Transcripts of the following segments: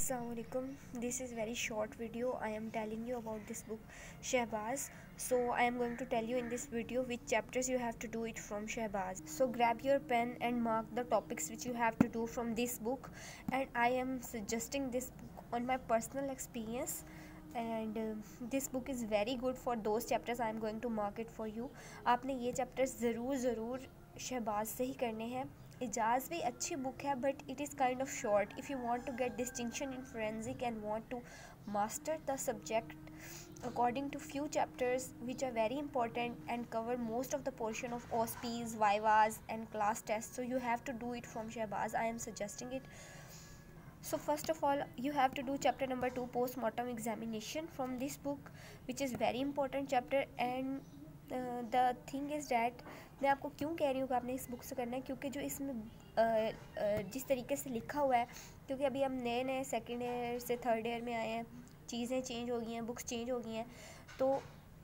Assalamualaikum. This is very short video. I am telling you about this book Shehbaz. So I am going to tell you in this video which chapters you have to do it from Shehbaz. So grab your pen and mark the topics which you have to do from this book, and I am suggesting this book on my personal experience, and this book is very good for those chapters. I am going to mark it for you. आपने ये chapters ज़रूर शहबाज से ही करने हैं. इजाज़ भी अच्छी book है, but it is kind of short. If you want to get distinction in forensic and want to master the subject according to few chapters which are very important and cover most of the portion of OSPs, vivas and class tests, so you have to do it from Shehbaz. I am suggesting it. So first of all, you have to do chapter number 2, postmortem examination, from this book, which is very important chapter. And the thing is that मैं आपको क्यों कह रही हूँ कि आपने इस book से करना है, क्योंकि जो इसमें जिस तरीके से लिखा हुआ है, क्योंकि अभी हम नए सेकेंड ईयर से थर्ड ईयर में आए हैं, चीज़ें चेंज हो गई हैं, बुक्स चेंज हो गई हैं, तो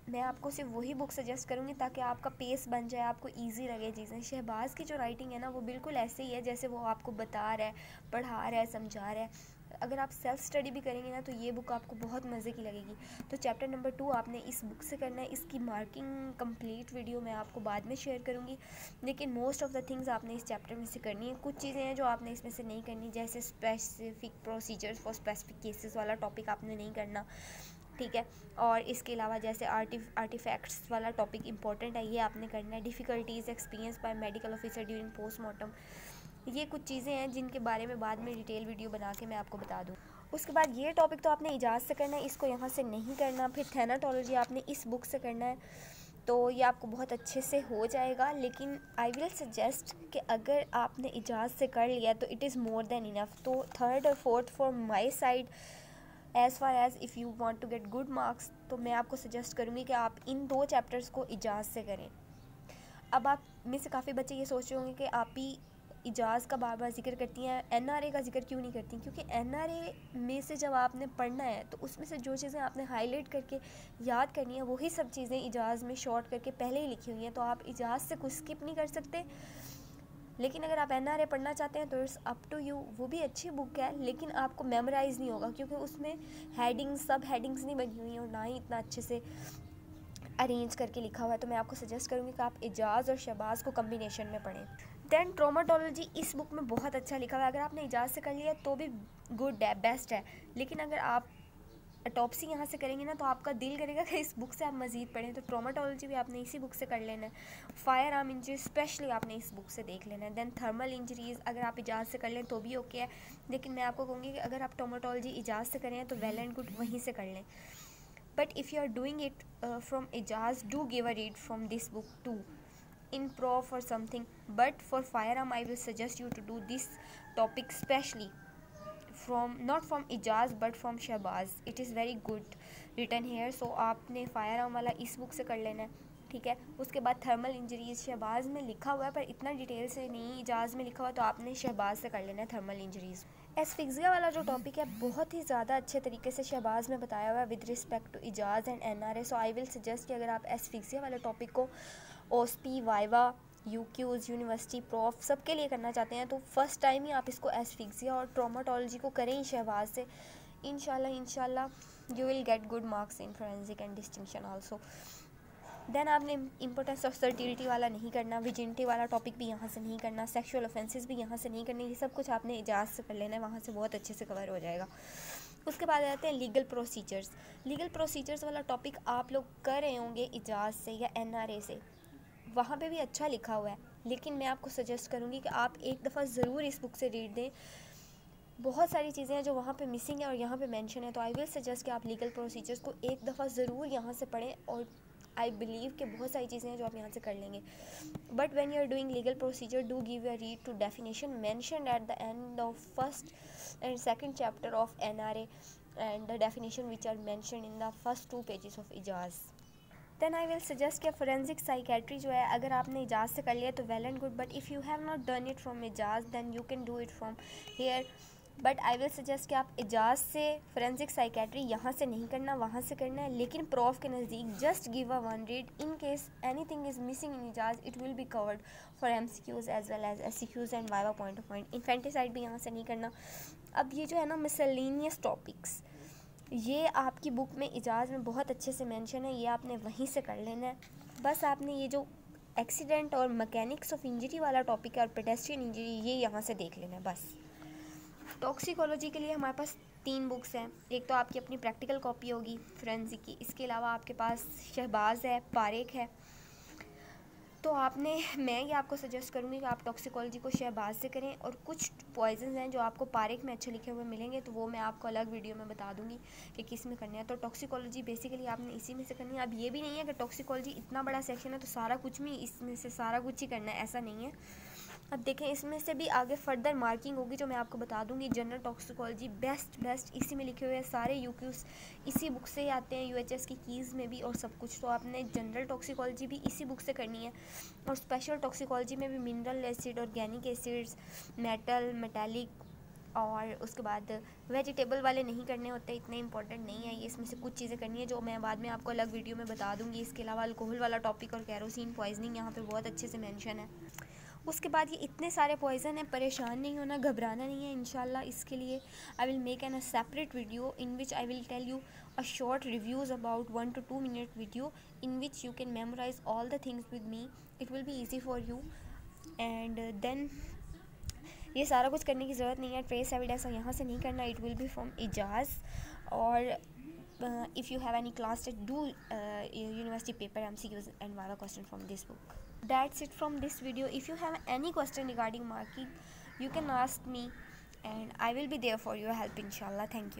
मैं आपको सिर्फ वही बुक सजेस्ट करूँगी ताकि आपका पेस बन जाए, आपको इजी लगे चीज़ें. शहबाज की जो राइटिंग है ना, वो बिल्कुल ऐसे ही है जैसे वो आपको बता रहा है, पढ़ा रहा है, समझा रहा है. अगर आप सेल्फ स्टडी भी करेंगे ना, तो ये बुक आपको बहुत मज़े की लगेगी. तो चैप्टर नंबर 2 आपने इस बुक से करना है. इसकी मार्किंग कंप्लीट वीडियो मैं आपको बाद में शेयर करूँगी, लेकिन मोस्ट ऑफ द थिंग्स आपने इस चैप्टर में से करनी है. कुछ चीज़ें हैं जो आपने इसमें से नहीं करनी, जैसे specific procedures for specific cases वाला टॉपिक आपने नहीं करना, ठीक है. और इसके अलावा जैसे आर्टिफैक्ट्स वाला टॉपिक इंपॉर्टेंट है, ये आपने करना है. Difficulties experience by medical officer during postmortem, ये कुछ चीज़ें हैं जिनके बारे में बाद में डिटेल वीडियो बना के मैं आपको बता दूँ. उसके बाद ये टॉपिक तो आपने इजाज़ से करना है, इसको यहाँ से नहीं करना. फिर थैनाटोलॉजी आपने इस बुक से करना है, तो ये आपको बहुत अच्छे से हो जाएगा. लेकिन आई विल सजेस्ट कि अगर आपने इजाज़ से कर लिया तो it is more than enough. तो थर्ड और fourth from my side, as far as if you want to get good marks, तो मैं आपको सजेस्ट करूँगी कि आप इन 2 चैप्टर्स को इजाज़ से करें. अब आप में से काफ़ी बच्चे ये सोच रहे होंगे कि आप ही इजाज़ का बार बार जिक्र करती हैं, एनआरए का जिक्र क्यों नहीं करती. क्योंकि एनआरए में से जब आपने पढ़ना है, तो उसमें से जो चीज़ें आपने हाईलाइट करके याद करनी है, वही सब चीज़ें इजाज़ में शॉर्ट करके पहले ही लिखी हुई हैं. तो आप इजाज़ से कुछ स्किप नहीं कर सकते. लेकिन अगर आप एनआरए पढ़ना चाहते हैं तो इट्स अप टू यू. वो भी अच्छी बुक है, लेकिन आपको मेमोराइज़ नहीं होगा, क्योंकि उसमें हेडिंग्स, सब हेडिंग्स नहीं बनी हुई हैं और ना ही इतना अच्छे से अरेंज करके लिखा हुआ है. तो मैं आपको सजेस्ट करूँगी कि आप इजाज़ और शहबाज को कम्बिनेशन में पढ़ें. दैन ट्रोमाटोलॉजी इस बुक में बहुत अच्छा लिखा हुआ है. अगर आपने इजाज़ से कर लिया तो भी गुड है, बेस्ट है. लेकिन अगर आप ऑटोप्सी यहाँ से करेंगे ना, तो आपका दिल करेगा कि इस बुक से आप मज़ीद पढ़ें. तो ट्रोमाटोलॉजी भी आपने इसी बुक से कर लेना है. फायर आर्म इंजरी स्पेशली आपने इस बुक से देख लेना है. दैन थर्मल इंजरीज़ अगर आप इजाज़ से कर लें तो भी ओके है, लेकिन मैं आपको कहूँगी कि अगर आप ट्रोमाटोलॉजी इजाज़ से करें तो वेल एंड गुड, वहीं से कर लें. But if you are doing it from Ijaz, do give a read from this book too, in prof or something. But for firearm, I will suggest you to do this topic specially from, not from Ijaz but from Shahbaz. It is very good written here. So आपने firearm वाला इस book से कर लेना है, ठीक है. उसके बाद थर्मल इंजरीज शहबाज में लिखा हुआ है, पर इतना डिटेल से नहीं इजाज़ में लिखा हुआ, तो आपने शहबाज से कर लेना है थर्मल इंजरीज. एस्फिक्सिया वाला जो टॉपिक है, बहुत ही ज़्यादा अच्छे तरीके से शहबाज में बताया हुआ है with respect to Ijaz and NRA. So I will suggest कि अगर आप एस्फिक्सिया वाले टॉपिक को OSP, viva, UQs, university, prof सब के लिए करना चाहते हैं, तो फर्स्ट टाइम ही आप इसको एस्फिक्सिया और ट्रोमाटोलॉजी को करें शहबाज से. इंशाल्लाह you will get good marks in forensic and distinction also. Then आपने इंपॉर्टेंस ऑफ सर्टिलिटी वाला नहीं करना, विजिनिटी वाला टॉपिक भी यहाँ से नहीं करना, सेक्सुअल ऑफेंसेस भी यहाँ से नहीं करनी. ये सब कुछ आपने इजाज़ से कर लेना है, वहाँ से बहुत अच्छे से कवर हो जाएगा. उसके बाद आते हैं लीगल प्रोसीजर्स. लीगल प्रोसीजर्स वाला टॉपिक आप लोग कर रहे होंगे इजाज़ से या एनआरए से, वहाँ पे भी अच्छा लिखा हुआ है. लेकिन मैं आपको सजेस्ट करूँगी कि आप एक दफ़ा ज़रूर इस बुक से रीड दें. बहुत सारी चीज़ें हैं जो वहाँ पे मिसिंग है और यहाँ पे मेंशन है. तो आई विल सजेस्ट कि आप लीगल प्रोसीजर्स को एक दफ़ा ज़रूर यहाँ से पढ़ें, और आई बिलीव कि बहुत सारी चीज़ें हैं जो आप यहाँ से कर लेंगे. But when you are doing legal procedure, do give a read to definition mentioned at the end of first and second chapter of NRA and the definition which are mentioned in the first 2 pages of Ijaz. Then I will suggest कि forensic psychiatry जो है, अगर आपने इजाज़ से कर लिया तो well and good. But if you have not done it from Ijaz, then you can do it from here. But I will suggest कि आप एजाज से फोरेंसिक साइकेट्री यहाँ से नहीं करना, वहाँ से करना है, लेकिन प्रॉफ के नज़दीक just give a one read in case anything is missing in Ijaz, it will be covered for MCQs as well as SCQs and viva point of point. Infanticide भी यहाँ से नहीं करना। अब ये जो है ना मिसलेनियस टॉपिक्स, ये आपकी बुक में एजाज में बहुत अच्छे से मेंशन है, ये आपने वहीं से कर लेना है। बस आपने ये जो एक्सीडेंट और मैकेनिक्स ऑफ इंजरी वाला टॉपिक है और पेडेस्ट्रियन इंजरी, ये यहाँ से देख लेना है बस। टॉक्सिकोलॉजी के लिए हमारे पास 3 बुक्स हैं। एक तो आपकी अपनी प्रैक्टिकल कॉपी होगी फोरेंसिक की, इसके अलावा आपके पास शहबाज है, पारेख है। तो मैं ये आपको सजेस्ट करूँगी कि आप टॉक्सिकोलॉजी को शहबाज से करें, और कुछ पॉइजन हैं जो आपको पारेख में अच्छे लिखे हुए मिलेंगे, तो वो मैं आपको अलग वीडियो में बता दूँगी कि किस में करना है। तो टॉक्सिकोलॉजी बेसिकली आपने इसी में से करनी है। अब ये भी नहीं है कि टॉक्सिकोलॉजी इतना बड़ा सेक्शन है तो सारा कुछ भी इसमें से सारा कुछ ही करना है, ऐसा नहीं है। अब देखें, इसमें से भी आगे फर्दर मार्किंग होगी जो मैं आपको बता दूंगी। जनरल टॉक्सिकोलॉजी बेस्ट इसी में लिखे हुए हैं, सारे यूक्यूज इसी बुक से आते हैं, UHS की कीज़ में भी और सब कुछ। तो आपने जनरल टॉक्सिकोलॉजी भी इसी बुक से करनी है, और स्पेशल टॉक्सिकोलॉजी में भी mineral acid, organic acids, metal, metallic, और उसके बाद वेजिटेबल वाले नहीं करने होते, इतने इंपॉर्टेंट नहीं है ये। इसमें से कुछ चीज़ें करनी है जो मैं बाद में आपको अलग वीडियो में बता दूंगी। इसके अलावा अल्कोहल वाला टॉपिक और कैरोसिन पॉइजनिंग यहाँ पे बहुत अच्छे से मेंशन है। उसके बाद ये इतने सारे पॉइजन है, परेशान नहीं होना, घबराना नहीं है। इंशाल्लाह इसके लिए I will make an a separate video in which I will tell you a short reviews about 1 to 2 minute video in which you can memorize all the things with me. It will be easy for you. And then ये सारा कुछ करने की ज़रूरत नहीं है। Trace evidence यहाँ से नहीं करना, it will be from Ijaz. और if you have any class test, do university paper MCQs and Viva question from this book. That's it from this video. If you have any question regarding marking, you can ask me and I will be there for your help inshallah. Thank you.